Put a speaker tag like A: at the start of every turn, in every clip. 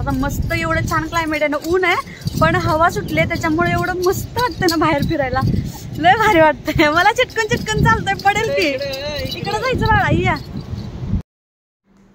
A: आता मस्त एवढं छान क्लायमेट आहे ना, ऊन आहे पण हवा सुटली त्याच्यामुळे एवढं मस्त वाटतं ना बाहेर फिरायला, लय भारी वाटतंय मला. चिटकन चिटकन चालतंय, पडेल की. इकडे जायचं बाळा, या.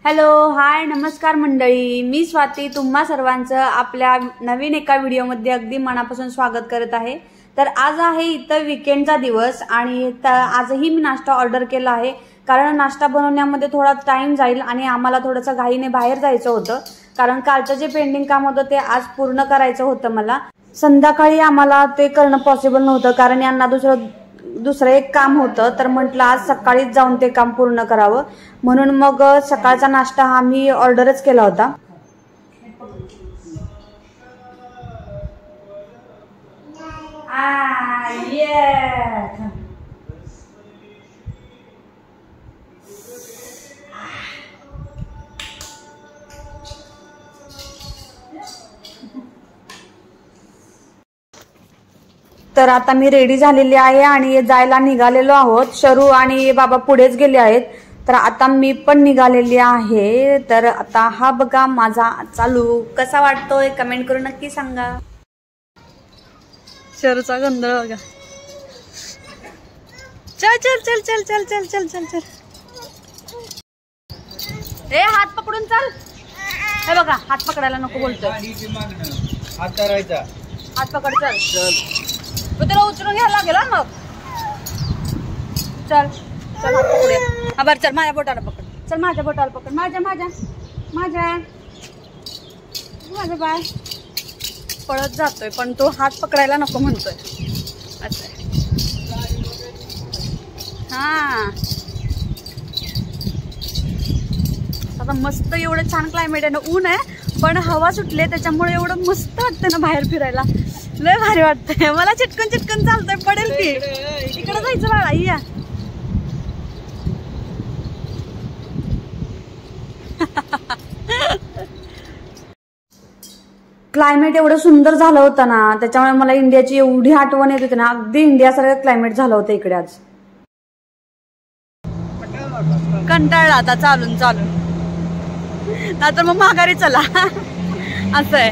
A: हॅलो, हाय, नमस्कार मंडळी, मी स्वाती तुम्हा सर्वांचं आपल्या नवीन एका व्हिडिओमध्ये अगदी मनापासून स्वागत करत आहे. तर आज आहे इथं वीकेंडचा दिवस आणि आजही मी नाश्ता ऑर्डर केला आहे, कारण नाश्ता बनवण्यामध्ये थोडा टाइम जाईल आणि आम्हाला थोडंसं घाईने बाहेर जायचं होतं, कारण कालचं जे पेंडिंग काम होतं ते आज पूर्ण करायचं होतं मला. संध्याकाळी आम्हाला ते करणं पॉसिबल नव्हतं, कारण यांना दुसरं एक काम होतं, तर म्हटलं आज सकाळीच जाऊन ते काम पूर्ण करावं, म्हणून मग सकाळचा नाश्ता हा मी ऑर्डरच केला होता. तर आता मी रेडी झालेली आहे आणि जायला निघालेलो आहोत. शरू आणि बाबा पुढेच गेले आहेत, तर आता मी पण निघालेली आहे. तर आता हा बघा माझा चालू कसा वाटतोय कमेंट करून नक्की सांगा. शरूचा गोंधळ बघा. चल चल चल चल चल चल चल चल चल. ए हात पकडून चल. हे बघा हात पकडायला नको बोलतोय.
B: हात धरायचा,
A: हात पकड. चल चल, त्याला उचलून घ्यायला लागेल मग. चल चल हात पकडूया. बरं चल माझ्या बोटाला पकड. चल माझ्या बोटाला पकड. माझ्या माझ्या माझ्या माझं बाय पळत जातोय पण तो हात पकडायला नको म्हणतोय. असं हा. आता मस्त एवढं छान क्लायमेट आहे ना, ऊन आहे पण हवा सुटली त्याच्यामुळे एवढं मस्त वाटतं ना बाहेर फिरायला, लय भारी वाटतंय मला. चिटकन चिटकन चालतंय, पडेल की. इकडे जायचं बाळा, या. क्लायमेट एवढं सुंदर झालं होतं ना, त्याच्यामुळे मला इंडियाची एवढी आठवण येत होती ना, अगदी इंडियासारखं क्लायमेट झालं होतं इकडे आज. कंटाळला आता चालून चालून, आता मग माघारी चला. असं आहे.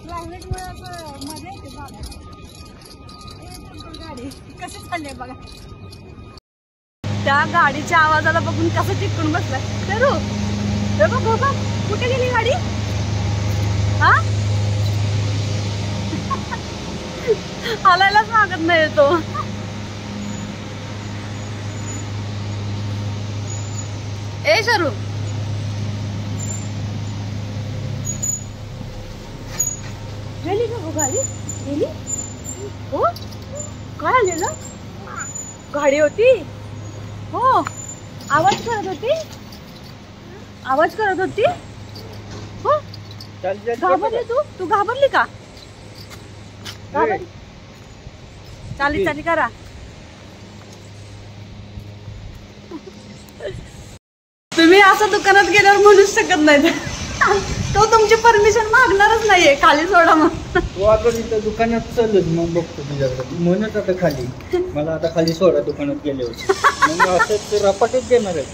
A: क्लायमेट मुळे असं मजा येते बघा. गाडी कशी चालली बघा. त्या गाडीच्या आवाजाला बघून कसं चिटकून बसलाय. चरू हे बघ बघ, कुठे गेली गाडी. हा हालायलाच मागत नाही तो. ए शरू, गेली का गाडी. गेली हो. काय आलेलं. गाडी होती हो. आवाज करत होती. आवाज करत होती हो. घाबरली तू घाबरली का. घाबरली. चाली चाली करा. तुम्ही असं दुकानात गेल्यावर म्हणूच शकत नाही, तो तुमची परमिशन मागणारच नाहीये. खाली सोडा मग.
B: तू आता तिथं दुकानात चलच मग बघतो तुझ्याकडे. म्हणत आता खाली मला आता खाली सोडा दुकानात गेल्यावर. मग असं रपाटच देणार आहे.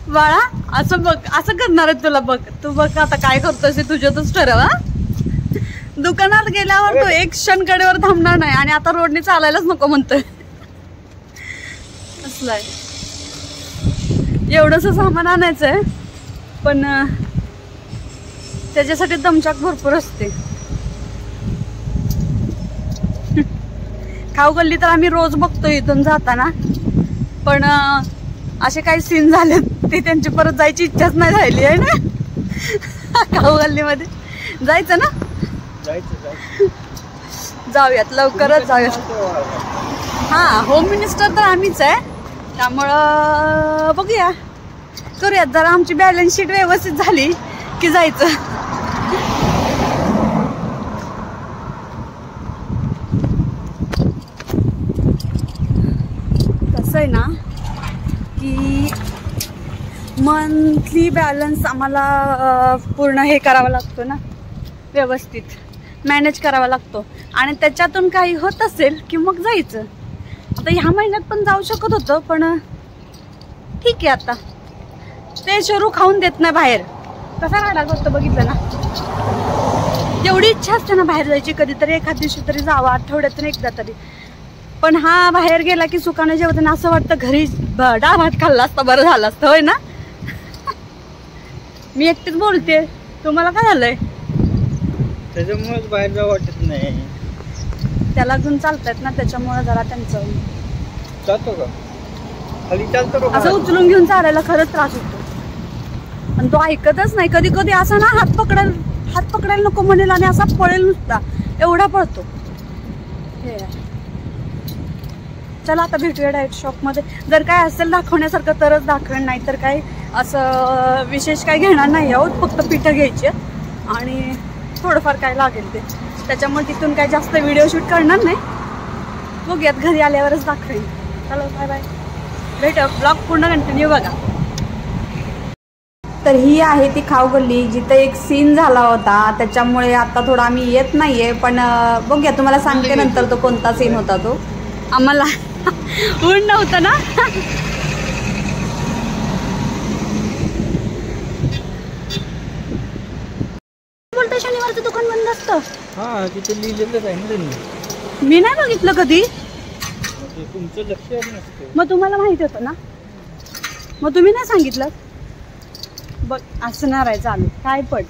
A: बाळा असं बघ, असं करणार आहे तुला. बघ तू बघ आता काय करतोस ते तुझ्यातच ठरव. दुकानात गेल्यावर तो एक क्षण कडेवर थांबणार नाही आणि आता रोडने चालायलाच नको म्हणतोय. असलाय. एवढंस सामान आणायचंय पण त्याच्यासाठी दमछाक भरपूर असते. खाऊ गल्ली तर आम्ही रोज बघतो इथून जाताना, पण असे काही सीन झाले ते त्यांची परत जायची इच्छाच नाही राहिली आहे ना. खाऊ गल्लीमध्ये जायचं ना. जाऊयात लवकरच जाऊयात. हा होम मिनिस्टर तर आम्हीच आहे, त्यामुळं बघूया करूयात. जरा आमची बॅलन्स शीट व्यवस्थित झाली की जायचं. कसं आहे ना की मंथली बॅलन्स आम्हाला पूर्ण हे करावा लागतो ना, व्यवस्थित मॅनेज करावा लागतो आणि त्याच्यातून काही होत असेल की मग जायचं. आता ह्या महिन्यात पण जाऊ शकत होतं, पण ठीक आहे. आता ते शरू खाऊन देत नाही बाहेर. कसा राडा करतो बघितलं ना. एवढी इच्छा असते ना बाहेर जायची, कधीतरी एखाद दिवशी तरी जावं, आठवड्यातून एकदा तरी. पण हा बाहेर गेला की सुखाने जेवताना असं वाटतं घरी डाळ भात खाल्ला असता बरं झालं असतं, होय ना. मी एकटीच बोलते, तुम्हाला काय झालंय?
B: त्याच्यामुळेच बाहेर जावं वाटत नाही.
A: त्याला घेऊन चालतायत ना, त्याच्यामुळे जरा त्यांचं
B: जातो का खाली, चालतो का?
A: असं उचलून घेऊन चालायला खरंच त्रास होतो. पण तो ऐकतच नाही. कधी कधी असा ना हात पकडायला नको म्हणेल आणि असा पळेल नुसता, एवढा पळतो. हे चला आता भेटूया डाएट शॉप मध्ये. जर काय असेल दाखवण्यासारखं तरच दाखवेन, नाही तर काय असं विशेष काय घेणार नाही आहोत. फक्त पिठं घ्यायची आणि थोडंफार काय लागेल ते. त्याच्यामुळे तिथून काय जास्त व्हिडिओ शूट करणार नाही. बघूयात घरी आल्यावरच दाखवेन. चलो बाय बाय, भेटू. ब्लॉग पूर्ण कंटिन्यू बघा. तर ही आहे ती खाऊ गल्ली जिथं एक सीन झाला होता, त्याच्यामुळे आता थोडा आम्ही येत नाहीये. पण बघूया, तुम्हाला सांगते नंतर तो कोणता सीन होता. तो आम्हाला ऊन नव्हतं ना. बोलतोय शनिवारचं दुकान बंद असतं.
B: हा, तिथे लिहिलेलंच आहे ना त्यांनी.
A: मी नाही बघितलं कधी.
B: तुमचं लक्ष नसतं.
A: मग तुम्हाला माहिती होतं ना, मग तुम्ही नाही सांगितलं. बघ असणार आहे चालू काय. पण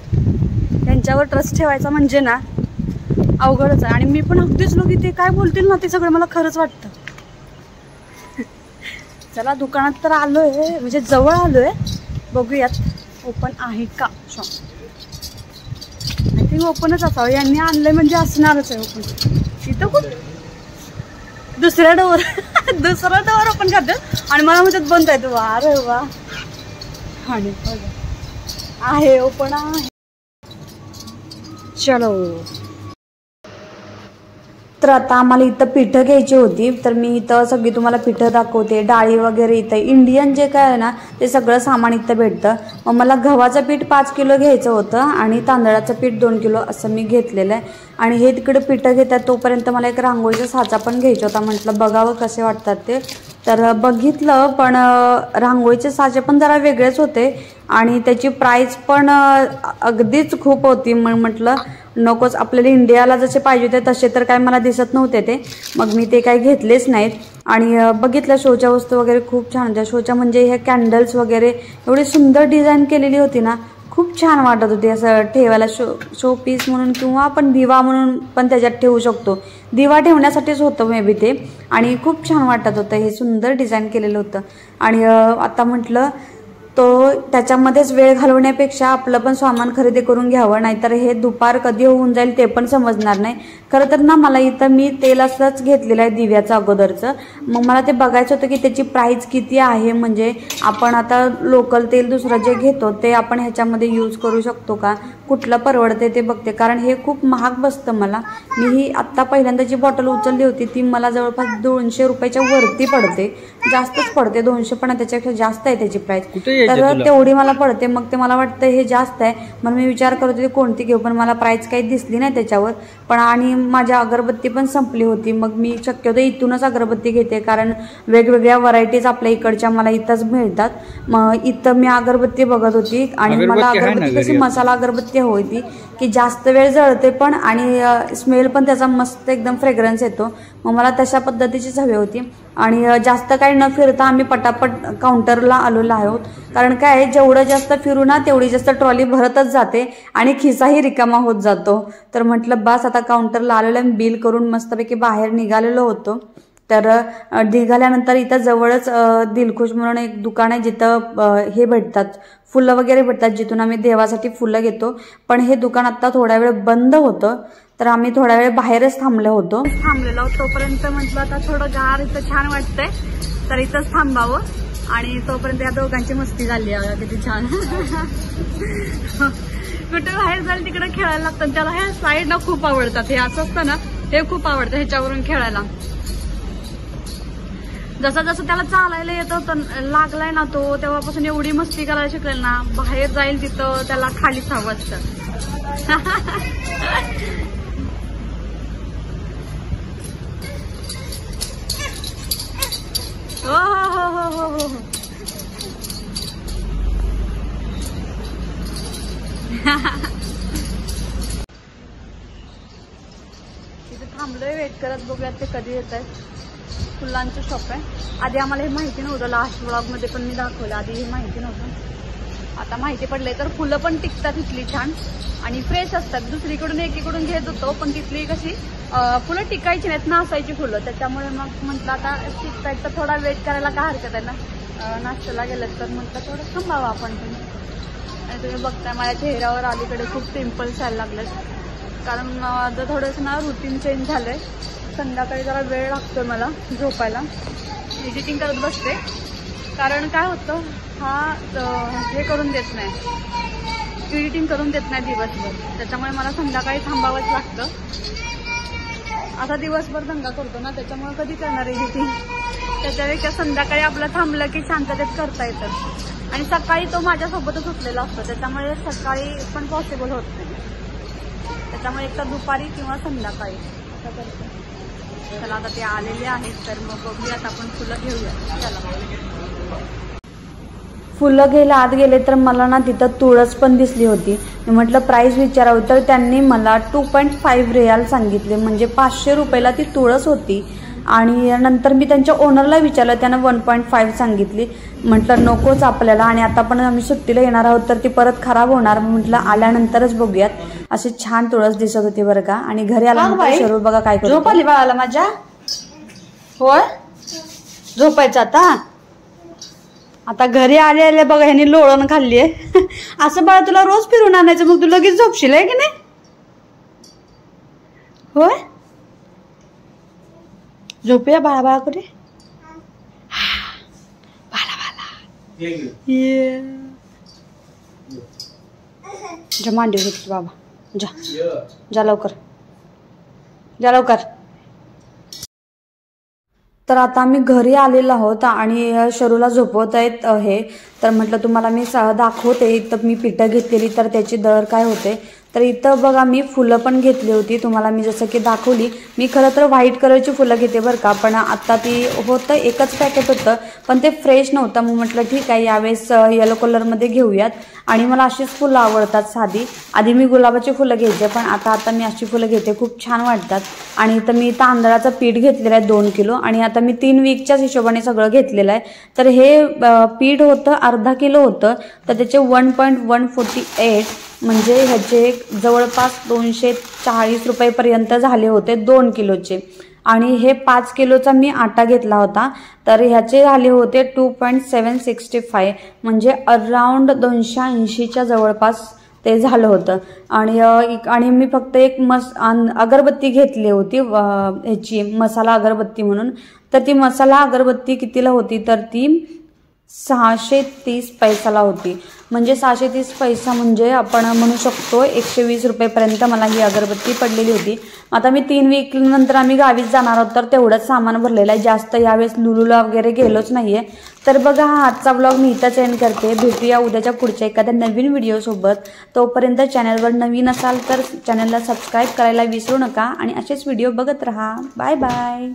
A: त्यांच्यावर ट्रस्ट ठेवायचा म्हणजे ना अवघडच आहे. आणि मी पण अगदीच लोक ते काय बोलतील ना ते सगळं मला खरंच वाटतं. चला दुकानात तर आलोय, म्हणजे जवळ आलोय. बघूयात ओपन आहे का शॉप. आय थिंक ओपनच असावं. यांनी आणलंय म्हणजे असणारच आहे ओपन. इथं खूप दुसरा डोअर ओपन करतात आणि मला म्हणतात बंद आहे. वा रे वा. आणि आहे ओपन आहे. चलो. तर आता आम्हाला इथं पिठं घ्यायची होती, तर मी इथं सगळी तुम्हाला पिठं दाखवते. डाळी वगैरे इथं इंडियन जे काय आहे ना ते सगळं सामान इथं भेटतं. मग मला गव्हाचं पीठ 5 किलो घ्यायचं होतं आणि तांदळाचं पीठ 2 किलो असं मी घेतलेलं आहे. आणि हे तिकडे पिठं घेतात तोपर्यंत मला एक रांगोळीचा साचा पण घ्यायचा होता. म्हटलं बघावं कसे वाटतात ते. तर बघितलं, पण रांगोळीचे साचे पण जरा वेगळेच होते आणि त्याची प्राईस पण अगदीच खूप होती. मग म्हटलं नकोच, आपल्याला इंडियाला जसे पाहिजे होते तसे तर काय मला दिसत नव्हते ते. मग मी ते काही घेतलेच नाहीत. आणि बघितलं शोच्या वस्तू वगैरे खूप छान होत्या. शोच्या म्हणजे हे कॅन्डल्स वगैरे एवढी सुंदर डिझाईन केलेली होती ना, खूप छान वाटत होती. असं ठेवायला शो पीस म्हणून किंवा आपण दिवा म्हणून पण त्याच्यात ठेवू शकतो. दिवा ठेवण्यासाठीच होतं मे बी ते. आणि खूप छान वाटत होतं. हे सुंदर डिझाईन केलेलं होतं. आणि आता म्हटलं तो त्याच्यामध्येच वेळ घालवण्यापेक्षा आपलं पण सामान खरेदी करून घ्यावं, नाहीतर हे दुपार कधी होऊन जाईल ते पण समजणार नाही. खरं तर ना मला इथं मी तेल असंच घेतलेलं आहे दिव्याचं अगोदरचं. मग मला ते बघायचं होतं की त्याची प्राईस किती आहे. म्हणजे आपण आता लोकल तेल दुसरं जे घेतो ते आपण ह्याच्यामध्ये यूज करू शकतो का, कुठलं परवडते ते बघते. कारण हे खूप महाग बसतं मला. मी ही आत्ता पहिल्यांदा जी बॉटल उचलली होती ती मला जवळपास 200 रुपयाच्या वरती पडते. जास्तच पडते. 200 पण त्याच्यापेक्षा जास्त आहे त्याची प्राईस. तर तेवढी मला पडते. मग ते मला वाटतं हे जास्त आहे. मग मी विचार करत होते कोणती घेऊ, पण मला प्राईस काही दिसली नाही त्याच्यावर. पण आणि माझ्या अगरबत्ती पण संपली होती. मग मी शक्यतो इथूनच अगरबत्ती घेते, कारण वेगवेगळ्या व्हरायटीज आपल्या इकडच्या मला इथंच मिळतात. मग इथं मी अगरबत्ती बघत होती आणि मला अगरबत्ती कशी मसाला अगरबत्ती होती की जास्त वेळ जळते पण आणि स्मेल पण त्याचा मस्त एकदम फ्रेग्रन्स येतो. मग मला तशा पद्धतीचीच हवी होती. आणि जास्त काही न फिरता आम्ही पटापट काउंटरला आलेलो आहोत. कारण काय जेवढं जास्त फिरू ना तेवढी जास्त ट्रॉली भरतच जाते आणि खिसाही रिकामा होत जातो. तर म्हटलं बस आता काउंटरला आलेलं आहे. बिल करून मस्तपैकी बाहेर निघालेलो होतो. तर निघाल्यानंतर इथं जवळच दिलखुश म्हणून एक दुकान आहे जिथं हे भेटतात, फुलं वगैरे भेटतात, जिथून आम्ही देवासाठी फुलं घेतो. पण हे दुकान आता थोड्या वेळ बंद होतं. तर आम्ही थोड्या वेळ बाहेरच थांबलेलो होतो. तोपर्यंत म्हटलं आता थोडं गार इथं छान वाटतंय तर इथंच थांबावं. आणि तोपर्यंत या दोघांची मस्ती झाली आहे किती छान. कुठे बाहेर जाईल तिकडे खेळायला लागतं. त्याला ह्या स्लाईड ना खूप आवडतात. हे असं असतं ना हे खूप आवडतं ह्याच्यावरून खेळायला. जसं जसं त्याला चालायला येत होतं लागलाय ना तो, तेव्हापासून एवढी मस्ती करायला शिकलेल ना, बाहेर जाईल तिथं त्याला खालीच हवं असतं. हो हो हो. इथे थांबलोय वेट करत, बघूयात ते कधी येत आहेत. फुलांचं शॉप आहे. आधी आम्हाला हे माहिती नव्हतं, लास्ट व्लॉग मध्ये पण मी दाखवलं, आधी हे माहिती नव्हतं, आता माहिती पडलंय. तर फुलं पण टिकतात इथली छान आणि फ्रेश असतात. दुसरीकडून एकीकडून घेत होतो पण तिथली कशी फुलं टिकायची नाहीत, नासायची फुलं. त्याच्यामुळे मग म्हटलं आता टिकतायत तर थोडा वेट करायला काय हरकत आहे ना. नाश्त्याला गेलं तर म्हटलं थोडं थांबावं आपण पण. आणि तुम्ही बघताय माझ्या चेहऱ्यावर अलीकडे खूप पिंपल्स यायला लागलेत, कारण आता थोडंसं ना रुटीन चेंज झालंय. संध्याकाळी जरा वेळ लागतोय मला झोपायला, एडिटिंग करत बसते. कारण काय होतं, हा हे करून देत नाही, एडिटिंग करून देत नाही दिवसभर. त्याच्यामुळे मला संध्याकाळी थांबावंच लागतं. आता दिवसभर दंगा करतो ना, त्याच्यामुळे कधी करणार एडिटिंग. त्याच्यापेक्षा संध्याकाळी आपलं थांबलं की शांततेत करता येतं. आणि सकाळी तो माझ्यासोबतच उठलेला असतो, त्याच्यामुळे सकाळी पण पॉसिबल होत नाही. त्याच्यामुळे एक तर दुपारी किंवा संध्याकाळी असं करतो. चला आता ते आलेले आहेत, तर मग बघूयात आपण फुलं घेऊया. चला. फुलं घ्यायला आत गेले तर मला ना तिथं तुळस पण दिसली होती. मी म्हटलं प्राइस विचारावं, तर त्यांनी मला 2.5 रियाल सांगितले, म्हणजे 500 रुपयाला ती तुळस होती. आणि नंतर मी त्यांच्या ओनरला विचारलं, त्यानं 1.5 सांगितली. म्हटलं नकोच आपल्याला, आणि आता पण आम्ही सुट्टीला येणार आहोत तर ती परत खराब होणार. म्हटलं आल्यानंतरच बघूयात. अशी छान तुळस दिसत होती बरं का. आणि घरी आल्यानंतर शरू बघा काय करतो. झोप आली बाळाला माझ्या? होय, झोपायचं आता घरी आले आले बघा ह्यानी लोळण खाल्लीये. असं बाळा तुला रोज फिरून आणायचं, मग तू लगेच झोपशील आहे की नाही? होय, झोपूया बाळा बाळा कुठे? बाळा बाळा जा मांडीवर घेतली बाबा. जा जा लवकर, जा लवकर. तर आता आम्ही घरी आलेलो आहोत आणि शरूला झोपवत आहेत हे. तर म्हटलं तुम्हाला मी दाखवते. इथं मी पिठं घेतलेली, तर त्याची दर काय होते. तर इथं बघा मी फुलं पण घेतली होती, तुम्हाला मी जसं की दाखवली. मी खरं तर व्हाईट कलरची फुलं घेते बरं का, पण आता ती होतं एकच पॅकेट होतं, पण ते फ्रेश नव्हतं. मग म्हटलं ठीक आहे यावेळेस येलो कलरमध्ये घेऊयात. आणि मला अशीच फुलं आवडतात साधी. आधी मी गुलाबाची फुलं घ्यायचे, पण आता मी अशी फुलं घेते, खूप छान वाटतात. आणि इथं मी तांदळाचं पीठ घेतलेलं आहे 2 किलो, आणि आता मी 3 वीकच्याच हिशोबाने सगळं घेतलेलं आहे. तर हे पीठ होतं अर्धा किलो होतं, तर त्याचे 1.148 म्हणजे ह्याचे जवळपास 240 रुपयेपर्यंत झाले होते 2 किलोचे. आणि हे 5 किलोचा मी आटा घेतला होता, तर ह्याचे झाले होते 2.765 म्हणजे अराउंड 280च्या जवळपास ते झालं होतं. आणि मी फक्त एक अगरबत्ती घेतली होती ह्याची मसाला अगरबत्ती म्हणून. तर ती मसाला अगरबत्ती कितीला होती, तर ती 630 पैसाला होती. म्हणजे 630 पैसा म्हणजे आपण म्हणू शकतो 120 रुपयेपर्यंत मला ही अगरबत्ती पडलेली होती. आता मी 3 वीक नंतर आम्ही गावीच जाणार आहोत, तर तेवढंच सामान भरलेलं आहे. जास्त यावेळेस लुलूला वगैरे गेलोच नाहीये. तर बघा हा आजचा व्लॉग मी इथंच एंड करते. भेटूया उद्याच्या पुढच्या एखाद्या नवीन व्हिडिओसोबत. तोपर्यंत चॅनलवर नवीन असाल तर चॅनलला सबस्क्राईब करायला विसरू नका आणि असेच व्हिडिओ बघत राहा. Bye bye.